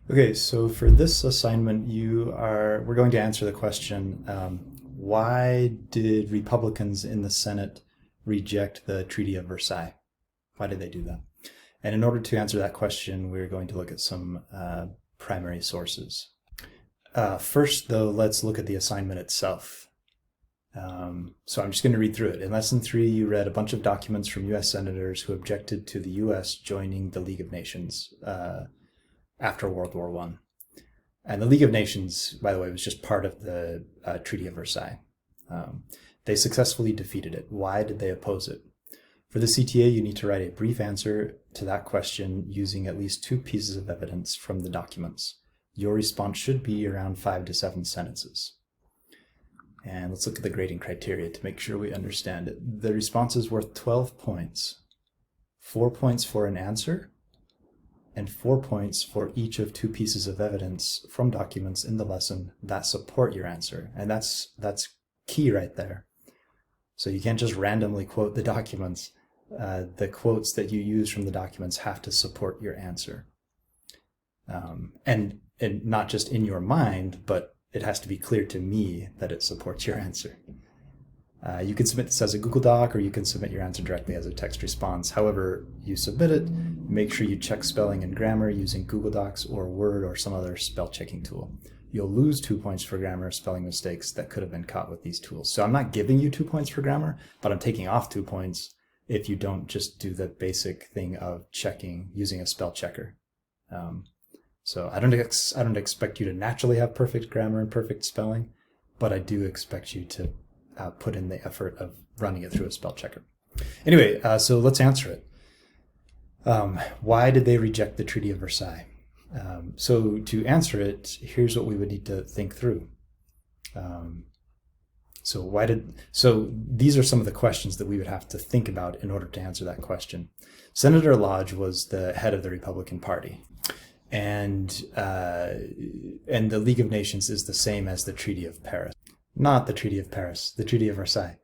Okay, so for this assignment, we're going to answer the question, why did Republicans in the Senate reject the Treaty of Versailles? Why did they do that? And in order to answer that question, we're going to look at some primary sources. First, though, let's look at the assignment itself. So I'm just going to read through it. In lesson 3, you read a bunch of documents from U.S. senators who objected to the U.S. joining the League of Nations after World War I. And the League of Nations, by the way, was just part of the Treaty of Versailles. They successfully defeated it. Why did they oppose it? For the CTA, you need to write a brief answer to that question using at least 2 pieces of evidence from the documents. Your response should be around 5 to 7 sentences. And let's look at the grading criteria to make sure we understand it. The response is worth 12 points. 4 points for an answer, and 4 points for each of 2 pieces of evidence from documents in the lesson that support your answer. And that's key right there. So you can't just randomly quote the documents. The quotes that you use from the documents have to support your answer. And not just in your mind, but it has to be clear to me that it supports your answer. You can submit this as a Google Doc, or you can submit your answer directly as a text response. However you submit it, make sure you check spelling and grammar using Google Docs or Word or some other spell checking tool. You'll lose 2 points for grammar or spelling mistakes that could have been caught with these tools. So I'm not giving you 2 points for grammar, but I'm taking off 2 points if you don't just do the basic thing of checking using a spell checker. So I don't expect you to naturally have perfect grammar and perfect spelling, but I do expect you to put in the effort of running it through a spell checker. Anyway, so let's answer it. Why did they reject the Treaty of Versailles? So to answer it, here's what we would need to think through. So these are some of the questions that we would have to think about in order to answer that question. Senator Lodge was the head of the Republican Party. And the League of Nations is the same as the Treaty of Paris. Not the Treaty of Paris, the Treaty of Versailles.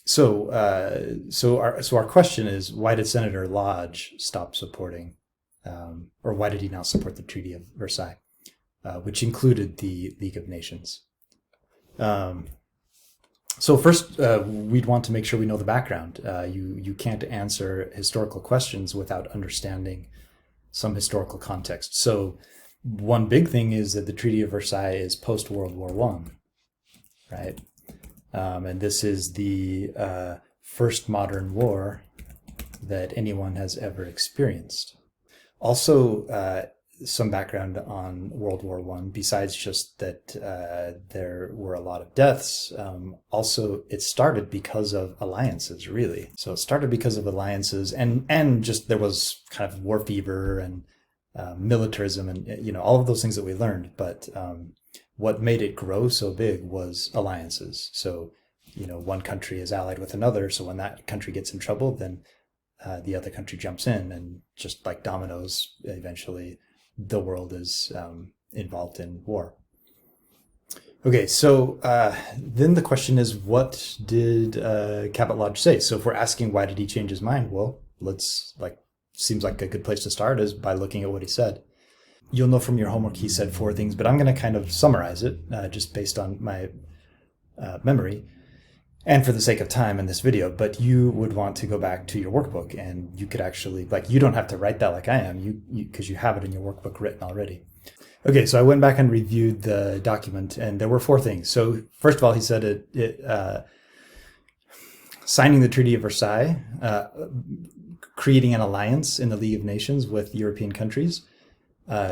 So our question is, why did Senator Lodge stop supporting, or why did he not support the Treaty of Versailles, which included the League of Nations? So first, we'd want to make sure we know the background. You can't answer historical questions without understanding some historical context. So one big thing is that the Treaty of Versailles is post-World War I, right? And this is the first modern war that anyone has ever experienced. Also, some background on World War I, besides just that there were a lot of deaths. Also, it started because of alliances, really. So it started because of alliances, and just there was kind of war fever and militarism and all of those things that we learned. But what made it grow so big was alliances. So one country is allied with another, so when that country gets in trouble, then the other country jumps in, and just like dominoes, eventually the world is involved in war. Okay, so then the question is, what did Cabot Lodge say? So if we're asking why did he change his mind, well, seems like a good place to start is by looking at what he said. You'll know from your homework he said 4 things, but I'm going to kind of summarize it just based on my memory and for the sake of time in this video. But you would want to go back to your workbook, and you could actually, you don't have to write that like I am, because you have it in your workbook written already. Okay, so I went back and reviewed the document, and there were 4 things. So first of all, he said signing the Treaty of Versailles, creating an alliance in the League of Nations with European countries,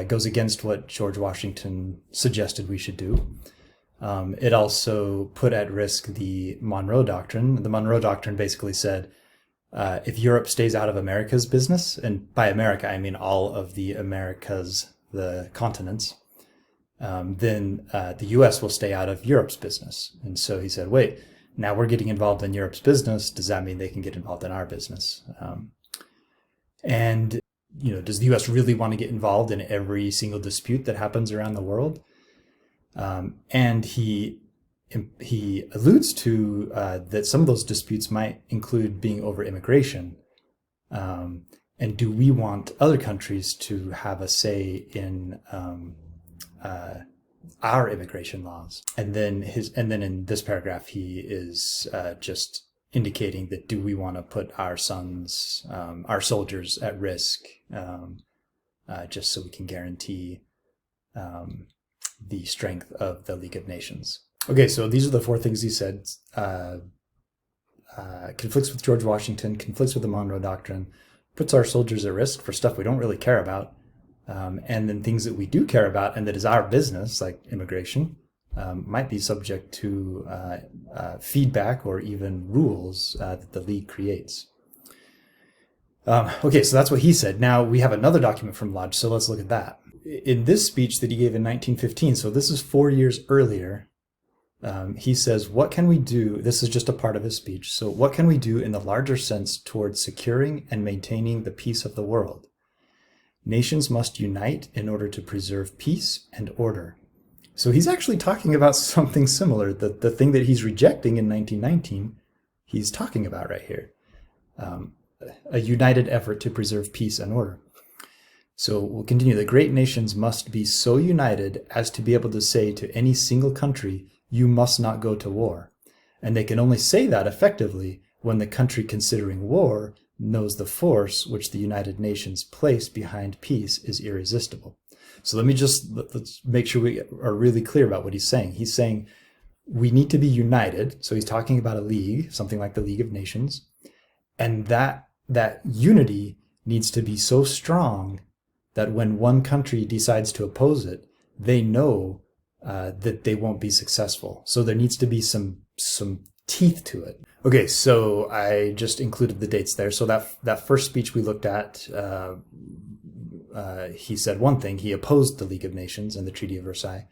goes against what George Washington suggested we should do. It also put at risk the Monroe Doctrine. The Monroe Doctrine basically said, if Europe stays out of America's business, and by America I mean all of the Americas, the continents, then the US will stay out of Europe's business. And so he said, wait, now we're getting involved in Europe's business. Does that mean they can get involved in our business? And does the US really want to get involved in every single dispute that happens around the world? And he alludes to that some of those disputes might include being over immigration. And do we want other countries to have a say in our immigration laws? And then in this paragraph, he is just indicating that do we want to put our sons, our soldiers at risk, just so we can guarantee the strength of the League of Nations. Okay, so these are the four things he said. Conflicts with George Washington, conflicts with the Monroe Doctrine, puts our soldiers at risk for stuff we don't really care about, and then things that we do care about and that is our business, like immigration, might be subject to feedback or even rules that the League creates. Okay, so that's what he said. Now we have another document from Lodge, so let's look at that. In this speech that he gave in 1915, so this is 4 years earlier, he says, what can we do? This is just a part of his speech. So what can we do in the larger sense towards securing and maintaining the peace of the world? Nations must unite in order to preserve peace and order. So he's actually talking about something similar. The thing that he's rejecting in 1919, he's talking about right here. A united effort to preserve peace and order. So we'll continue. The great nations must be so united as to be able to say to any single country, you must not go to war. And they can only say that effectively when the country considering war knows the force which the United Nations place behind peace is irresistible. So let's make sure we are really clear about what he's saying. He's saying we need to be united. So he's talking about a league, something like the League of Nations. And that unity needs to be so strong that when one country decides to oppose it, they know that they won't be successful. So there needs to be some teeth to it. Okay, so I just included the dates there. So that first speech we looked at, he said one thing. He opposed the League of Nations and the Treaty of Versailles.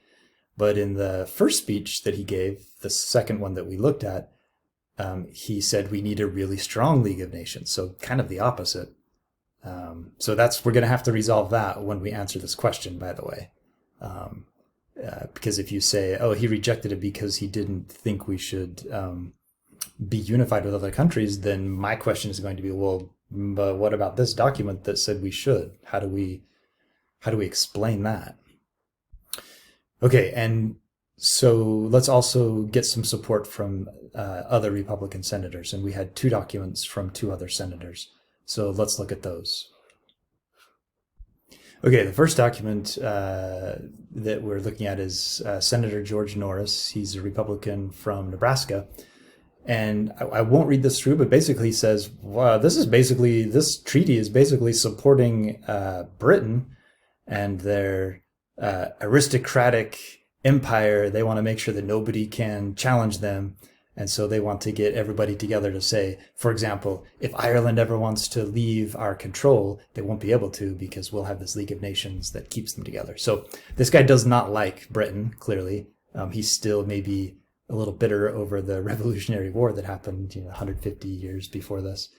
But in the first speech that he gave, the second one that we looked at, he said we need a really strong League of Nations. So kind of the opposite. So we're going to have to resolve that when we answer this question, by the way. Because if you say, oh, he rejected it because he didn't think we should be unified with other countries, then my question is going to be, well, but what about this document that said we should? How do we explain that? Okay, and so let's also get some support from other Republican senators. And we had two documents from two other senators. So let's look at those. Okay, the first document that we're looking at is Senator George Norris. He's a Republican from Nebraska. And I won't read this through, but basically he says, well, this treaty is basically supporting Britain and their aristocratic empire. They want to make sure that nobody can challenge them. And so they want to get everybody together to say, for example, if Ireland ever wants to leave our control, they won't be able to because we'll have this League of Nations that keeps them together. So this guy does not like Britain, clearly. He's still maybe a little bitter over the Revolutionary War that happened 150 years before this.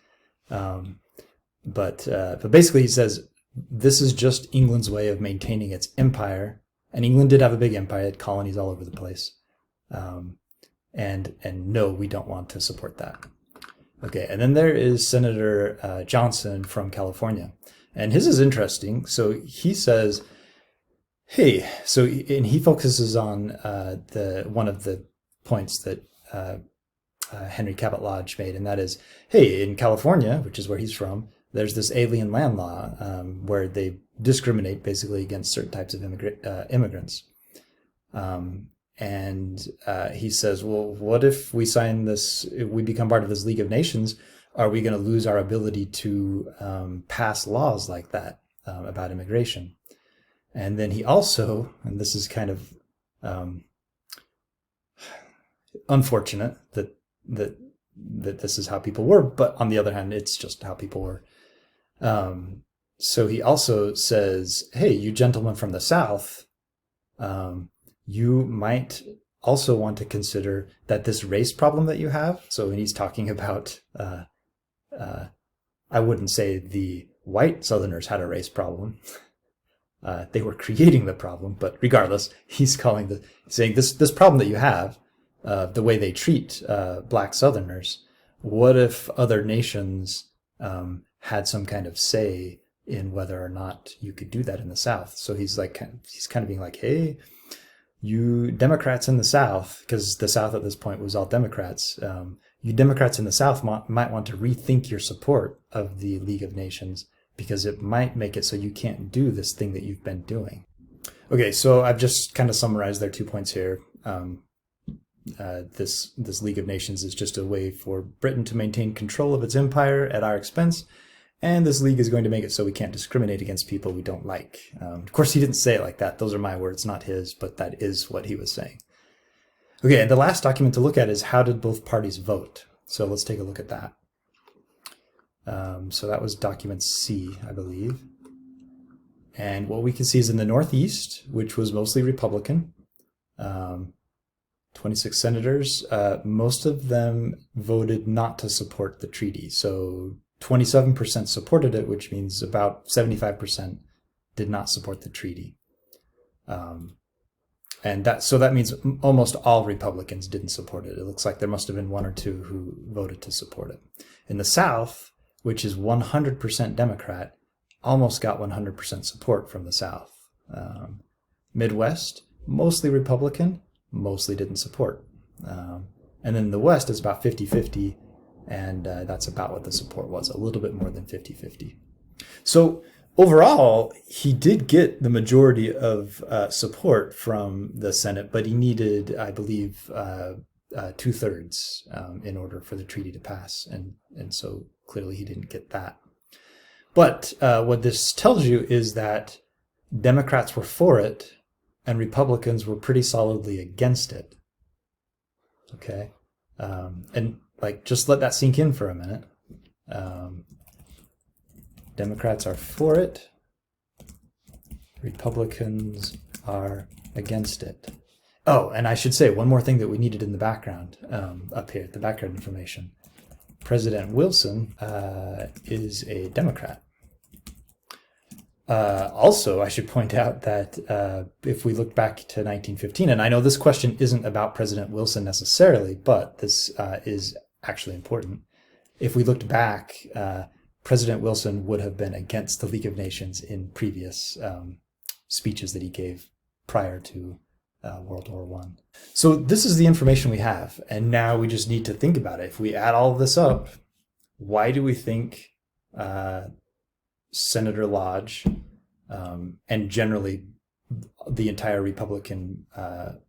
But basically he says, this is just England's way of maintaining its empire. And England did have a big empire, it had colonies all over the place. And no, we don't want to support that. Okay, and then there is Senator Johnson from California. And his is interesting. So he says, hey, and he focuses on one of the points that Henry Cabot Lodge made, and that is, hey, in California, which is where he's from, there's this alien land law where they discriminate basically against certain types of immigrants. And he says, well, what if we sign this, if we become part of this League of Nations, are we going to lose our ability to pass laws like that about immigration? And then he also, and this is kind of unfortunate that this is how people were, but on the other hand, it's just how people were. So he also says, hey, you gentlemen from the South, you might also want to consider that this race problem that you have. So when he's talking about, I wouldn't say the white Southerners had a race problem. They were creating the problem, but regardless, he's saying this problem that you have, the way they treat black Southerners. What if other nations had some kind of say in whether or not you could do that in the South. So he's kind of being like, hey, you Democrats in the South, because the South at this point was all Democrats, you Democrats in the South might want to rethink your support of the League of Nations, because it might make it so you can't do this thing that you've been doing. Okay, so I've just kind of summarized their 2 points here. This League of Nations is just a way for Britain to maintain control of its empire at our expense, and this league is going to make it so we can't discriminate against people we don't like. Of course, he didn't say it like that. Those are my words, not his, but that is what he was saying. Okay, and the last document to look at is how did both parties vote? So let's take a look at that. So that was document C, I believe. And what we can see is in the Northeast, which was mostly Republican, 26 senators, most of them voted not to support the treaty. So 27% supported it, which means about 75% did not support the treaty. And that means almost all Republicans didn't support it. It looks like there must have been one or two who voted to support it. In the South, which is 100% Democrat, almost got 100% support from the South. Midwest, mostly Republican, mostly didn't support. And then the West is about 50-50, and that's about what the support was, a little bit more than 50-50. So overall, he did get the majority of support from the Senate, but he needed, I believe, 2/3 in order for the treaty to pass, and so clearly he didn't get that. But what this tells you is that Democrats were for it, and Republicans were pretty solidly against it. Okay, and like just let that sink in for a minute. Democrats are for it, Republicans are against it. Oh, and I should say one more thing that we needed in the background, up here, the background information. President Wilson is a Democrat. Also, I should point out that if we look back to 1915, and I know this question isn't about President Wilson necessarily, but this is actually important. If we looked back, President Wilson would have been against the League of Nations in previous speeches that he gave prior to World War I. So this is the information we have, and now we just need to think about it. If we add all of this up, why do we think Senator Lodge and generally the entire Republican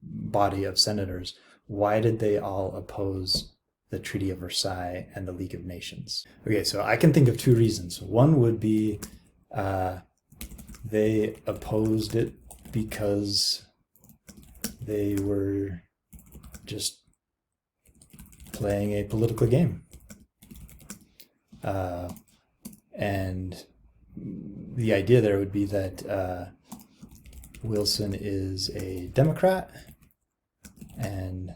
body of senators, why did they all oppose the Treaty of Versailles and the League of Nations? Okay, so I can think of two reasons. One would be they opposed it because they were just playing a political game. And the idea there would be that Wilson is a Democrat, and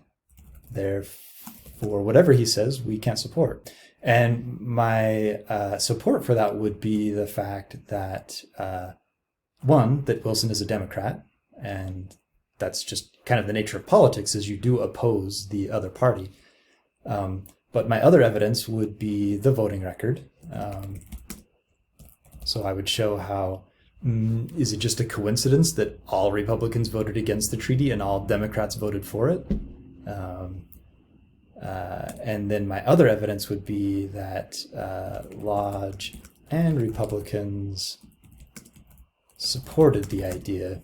therefore whatever he says we can't support. And my support for that would be the fact that one, that Wilson is a Democrat, and that's just kind of the nature of politics, is you do oppose the other party. But my other evidence would be the voting record. So I would show how, is it just a coincidence that all Republicans voted against the treaty and all Democrats voted for it? And then my other evidence would be that Lodge and Republicans supported the idea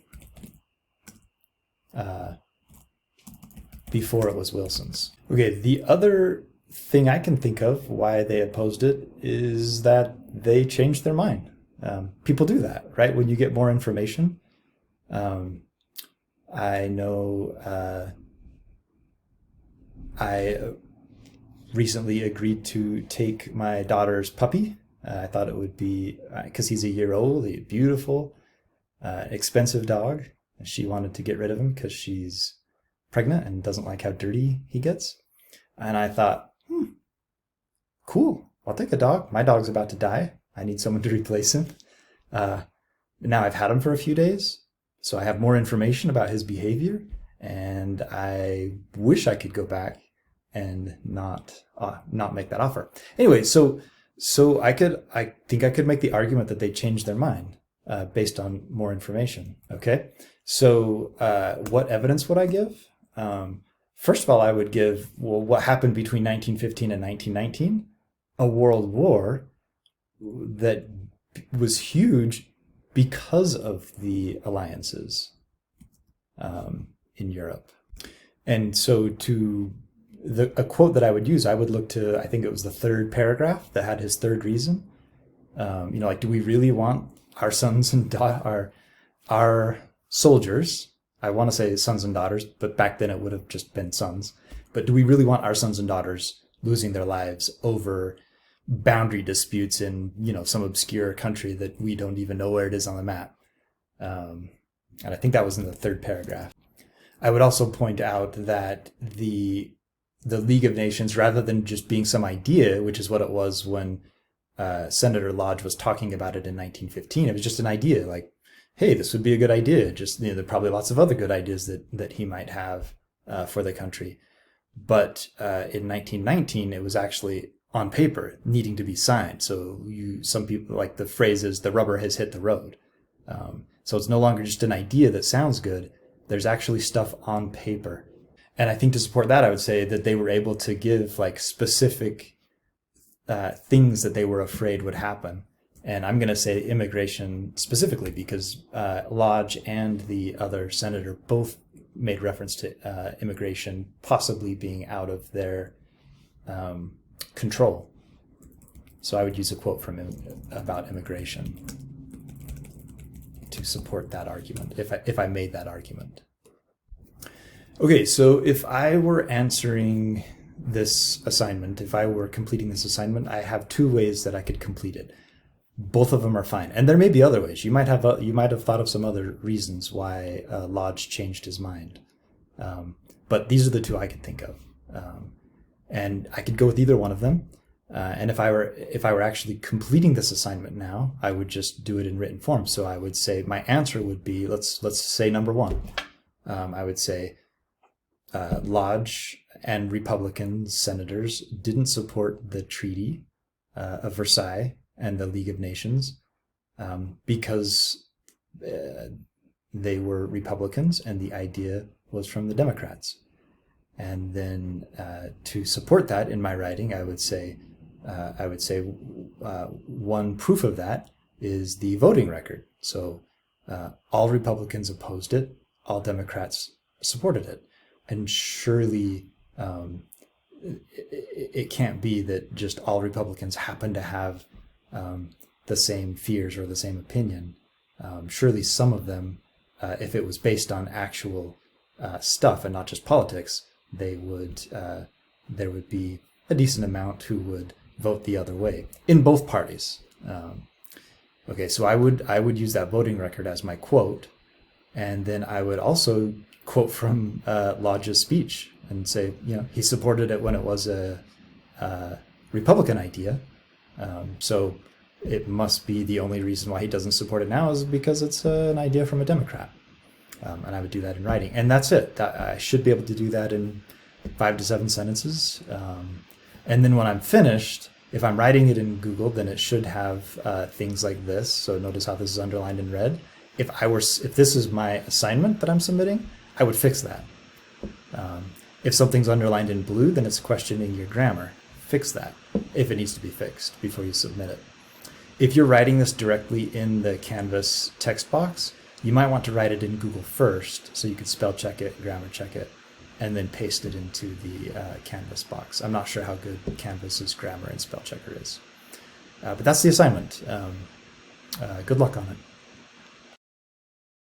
before it was Wilson's. Okay, the other thing I can think of why they opposed it is that they changed their mind. People do that, right? When you get more information. I know I recently agreed to take my daughter's puppy. I thought it would be, because he's a year old, he's beautiful, expensive dog. She wanted to get rid of him because she's pregnant and doesn't like how dirty he gets. And I thought, cool, I'll take a dog. My dog's about to die. I need someone to replace him. Now I've had him for a few days, so I have more information about his behavior, and I wish I could go back and not make that offer. Anyway, so So I think I could make the argument that they changed their mind based on more information. Okay. So what evidence would I give? First of all, I would give, well, what happened between 1915 and 1919? A world war that was huge because of the alliances in Europe. And so a quote that I would use, I would look to, I think it was the third paragraph that had his third reason. Like, do we really want our sons and our soldiers? I want to say sons and daughters, but back then it would have just been sons. But do we really want our sons and daughters losing their lives over boundary disputes in, some obscure country that we don't even know where it is on the map? And I think that was in the third paragraph. I would also point out that the League of Nations, rather than just being some idea, which is what it was when Senator Lodge was talking about it in 1915, it was just an idea, like, hey, this would be a good idea. Just, there are probably lots of other good ideas that he might have for the country. But in 1919, it was actually on paper needing to be signed. So some people, like the phrase is, the rubber has hit the road. So it's no longer just an idea that sounds good. There's actually stuff on paper. And I think to support that, I would say that they were able to give like specific things that they were afraid would happen. And I'm going to say immigration specifically because Lodge and the other senator both made reference to immigration possibly being out of their control. So I would use a quote from him about immigration to support that argument, if I made that argument. Okay, so if I were answering this assignment, if I were completing this assignment, I have two ways that I could complete it. Both of them are fine, and there may be other ways. You might have thought of some other reasons why Lodge changed his mind, but these are the two I could think of, and I could go with either one of them. And if I were actually completing this assignment now, I would just do it in written form. So I would say my answer would be, let's say number one. I would say Lodge and Republican senators didn't support the Treaty of Versailles and the League of Nations because they were Republicans and the idea was from the Democrats. And then to support that in my writing, I would say one proof of that is the voting record. So all Republicans opposed it, all Democrats supported it. And surely it can't be that just all Republicans happen to have the same fears or the same opinion. Surely some of them, if it was based on actual stuff and not just politics, there would be a decent amount who would vote the other way in both parties. Okay, so I would use that voting record as my quote, and then I would also quote from Lodge's speech and say, he supported it when it was a Republican idea, so it must be the only reason why he doesn't support it now is because it's an idea from a Democrat. And I would do that in writing, and that's it. I should be able to do that in 5 to 7 sentences. And then when I'm finished, if I'm writing it in Google, then it should have things like this. So notice how this is underlined in red. If this is my assignment that I'm submitting, I would fix that. If something's underlined in blue, then it's questioning your grammar. Fix that if it needs to be fixed before you submit it. If you're writing this directly in the Canvas text box, you might want to write it in Google first so you can spell check it, grammar check it, and then paste it into the Canvas box. I'm not sure how good Canvas's grammar and spell checker is. But that's the assignment. Good luck on it.